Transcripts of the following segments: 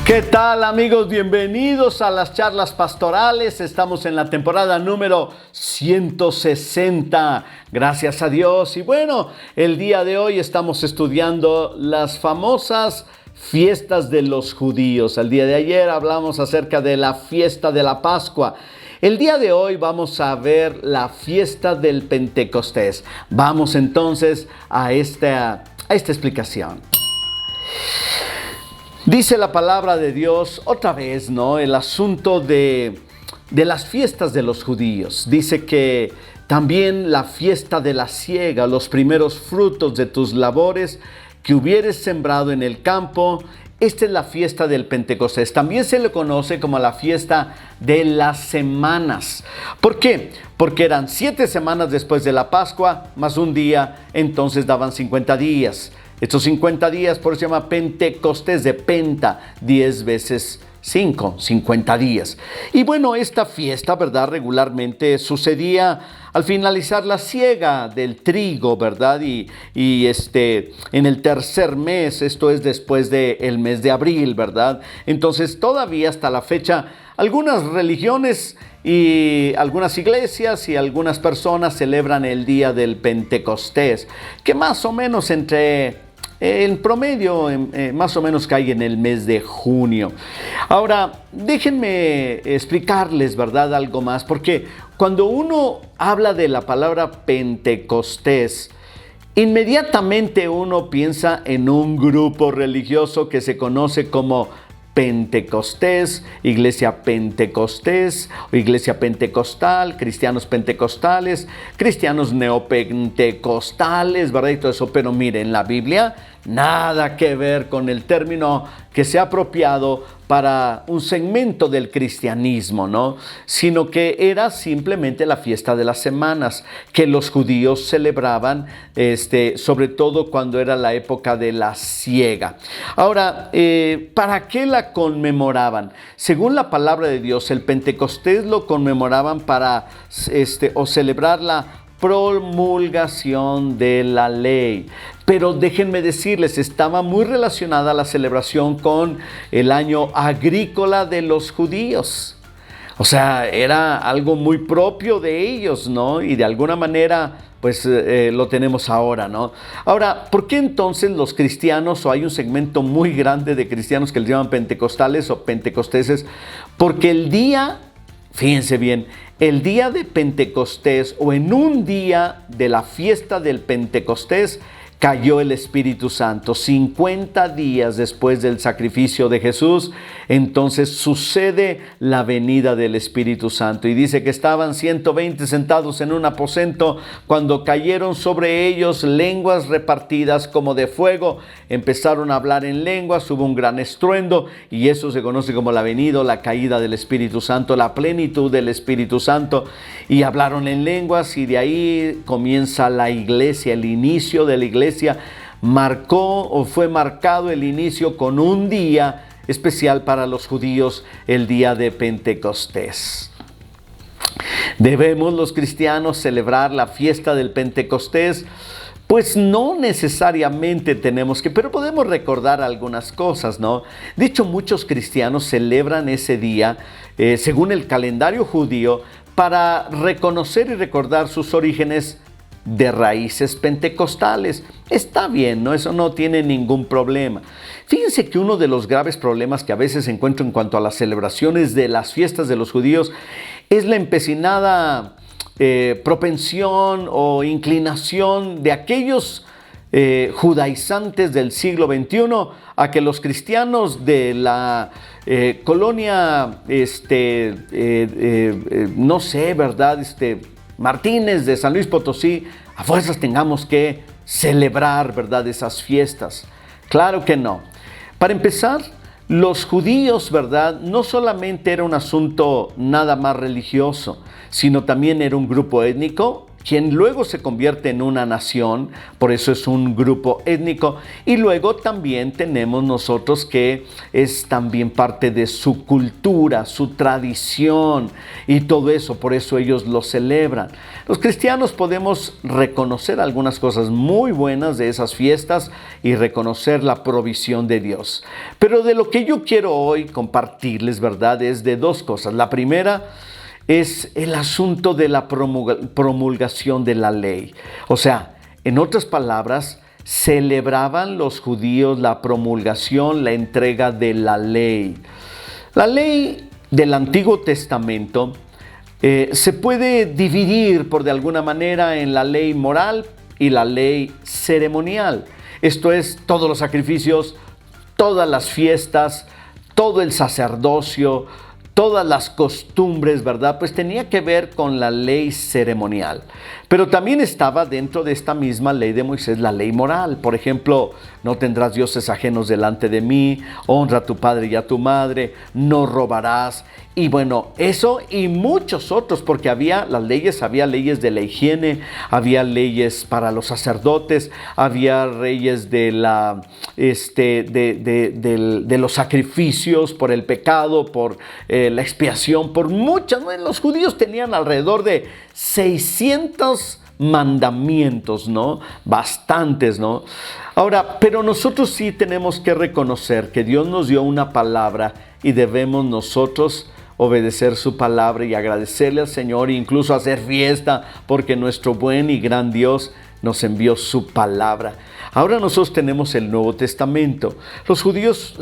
¿Qué tal, amigos? Bienvenidos a las charlas pastorales. Estamos en la temporada número 160. Gracias a Dios. Y bueno, el día de hoy estamos estudiando las famosas fiestas de los judíos. El día de ayer hablamos acerca de la fiesta de la Pascua. El día de hoy vamos a ver la fiesta del Pentecostés. Vamos entonces a esta explicación. Dice la palabra de Dios otra vez, ¿no? El asunto de las fiestas de los judíos. Dice que también la fiesta de la siega, los primeros frutos de tus labores que hubieres sembrado en el campo. Esta es la fiesta del Pentecostés. También se le conoce como la fiesta de las semanas. ¿Por qué? Porque eran 7 semanas después de la Pascua, más un día, entonces daban 50 días. Estos 50 días, por eso se llama Pentecostés, de penta, 10 veces 5, 50 días. Y bueno, esta fiesta, ¿verdad? Regularmente sucedía al finalizar la siega del trigo, ¿verdad? Y en el tercer mes, esto es después del mes de abril, ¿verdad? Entonces, todavía hasta la fecha, algunas religiones y algunas iglesias y algunas personas celebran el día del Pentecostés, que más o menos en promedio, más o menos cae en el mes de junio. Ahora, déjenme explicarles, ¿verdad?, algo más, porque cuando uno habla de la palabra Pentecostés, inmediatamente uno piensa en un grupo religioso que se conoce como Pentecostés, iglesia Pentecostés, o iglesia pentecostal, cristianos pentecostales, cristianos neopentecostales, ¿verdad? Y todo eso, pero miren, la Biblia nada que ver con el término que se ha apropiado para un segmento del cristianismo, ¿no? Sino que era simplemente la fiesta de las semanas que los judíos celebraban, sobre todo cuando era la época de la siega. Ahora, ¿para qué la conmemoraban? Según la palabra de Dios, el Pentecostés lo conmemoraban para o celebrar la promulgación de la ley. Pero déjenme decirles, estaba muy relacionada la celebración con el año agrícola de los judíos. O sea, era algo muy propio de ellos, ¿no? Y de alguna manera, pues lo tenemos ahora, ¿no? Ahora, ¿por qué entonces los cristianos, o hay un segmento muy grande de cristianos que les llaman pentecostales o pentecosteses? Porque el día, fíjense bien, el día de Pentecostés, o en un día de la fiesta del Pentecostés, cayó el Espíritu Santo. 50 días después del sacrificio de Jesús, entonces sucede la venida del Espíritu Santo. Y dice que estaban 120 sentados en un aposento cuando cayeron sobre ellos lenguas repartidas como de fuego. Empezaron a hablar en lenguas, hubo un gran estruendo, y eso se conoce como la venida, la caída del Espíritu Santo, la plenitud del Espíritu Santo. Y hablaron en lenguas, y de ahí comienza la iglesia, el inicio de la iglesia. Fue marcado el inicio con un día especial para los judíos, el día de Pentecostés. ¿Debemos los cristianos celebrar la fiesta del Pentecostés? Pues no necesariamente tenemos que, pero podemos recordar algunas cosas, ¿no? De hecho, muchos cristianos celebran ese día, según el calendario judío, para reconocer y recordar sus orígenes de raíces pentecostales. Está bien, ¿no? Eso no tiene ningún problema. Fíjense que uno de los graves problemas que a veces encuentro en cuanto a las celebraciones de las fiestas de los judíos es la empecinada propensión o inclinación de aquellos judaizantes del siglo XXI a que los cristianos de la colonia, no sé, ¿verdad?, Martínez de San Luis Potosí, a fuerzas tengamos que celebrar, ¿verdad?, esas fiestas. Claro que no. Para empezar, los judíos, ¿verdad?, no solamente era un asunto nada más religioso, sino también era un grupo étnico quien luego se convierte en una nación, por eso es un grupo étnico, y luego también tenemos nosotros que es también parte de su cultura, su tradición y todo eso, por eso ellos lo celebran. Los cristianos podemos reconocer algunas cosas muy buenas de esas fiestas y reconocer la provisión de Dios. Pero de lo que yo quiero hoy compartirles, ¿verdad?, es de dos cosas. La primera es el asunto de la promulgación de la ley. O sea, en otras palabras, celebraban los judíos la promulgación, la entrega de la ley. La ley del Antiguo Testamento se puede dividir de alguna manera en la ley moral y la ley ceremonial. Esto es, todos los sacrificios, todas las fiestas, todo el sacerdocio, todas las costumbres, ¿verdad? Pues tenía que ver con la ley ceremonial. Pero también estaba dentro de esta misma ley de Moisés la ley moral. Por ejemplo, no tendrás dioses ajenos delante de mí, honra a tu padre y a tu madre, no robarás. Y bueno, eso y muchos otros, porque había leyes de la higiene, había leyes para los sacerdotes, había leyes de los sacrificios por el pecado, por la expiación, por muchas. Los judíos tenían alrededor de 600 mandamientos, ¿no? Bastantes, ¿no? Ahora, pero nosotros sí tenemos que reconocer que Dios nos dio una palabra y debemos nosotros obedecer su palabra y agradecerle al Señor e incluso hacer fiesta porque nuestro buen y gran Dios nos envió su palabra. Ahora nosotros tenemos el Nuevo Testamento. Los judíos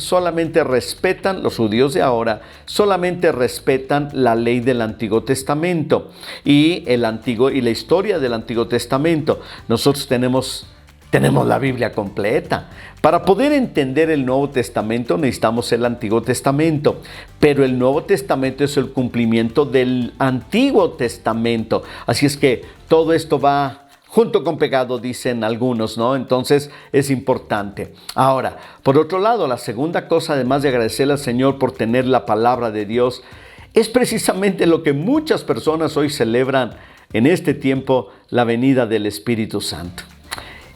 de ahora solamente respetan la ley del Antiguo Testamento y la historia del Antiguo Testamento. Nosotros tenemos la Biblia completa. Para poder entender el Nuevo Testamento necesitamos el Antiguo Testamento, pero el Nuevo Testamento es el cumplimiento del Antiguo Testamento. Así es que todo esto va junto con pegado, dicen algunos, ¿no? Entonces es importante. Ahora, por otro lado, la segunda cosa, además de agradecerle al Señor por tener la palabra de Dios, es precisamente lo que muchas personas hoy celebran en este tiempo, la venida del Espíritu Santo.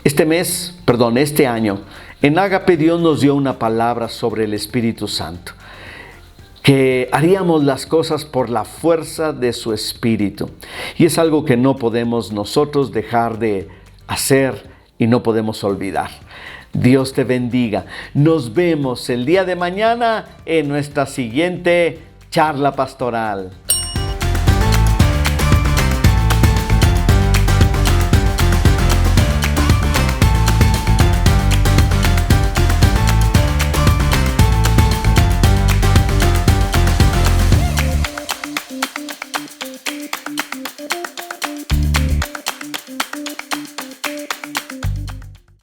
Este año, en Ágape Dios nos dio una palabra sobre el Espíritu Santo, que haríamos las cosas por la fuerza de su Espíritu. Y es algo que no podemos nosotros dejar de hacer y no podemos olvidar. Dios te bendiga. Nos vemos el día de mañana en nuestra siguiente charla pastoral.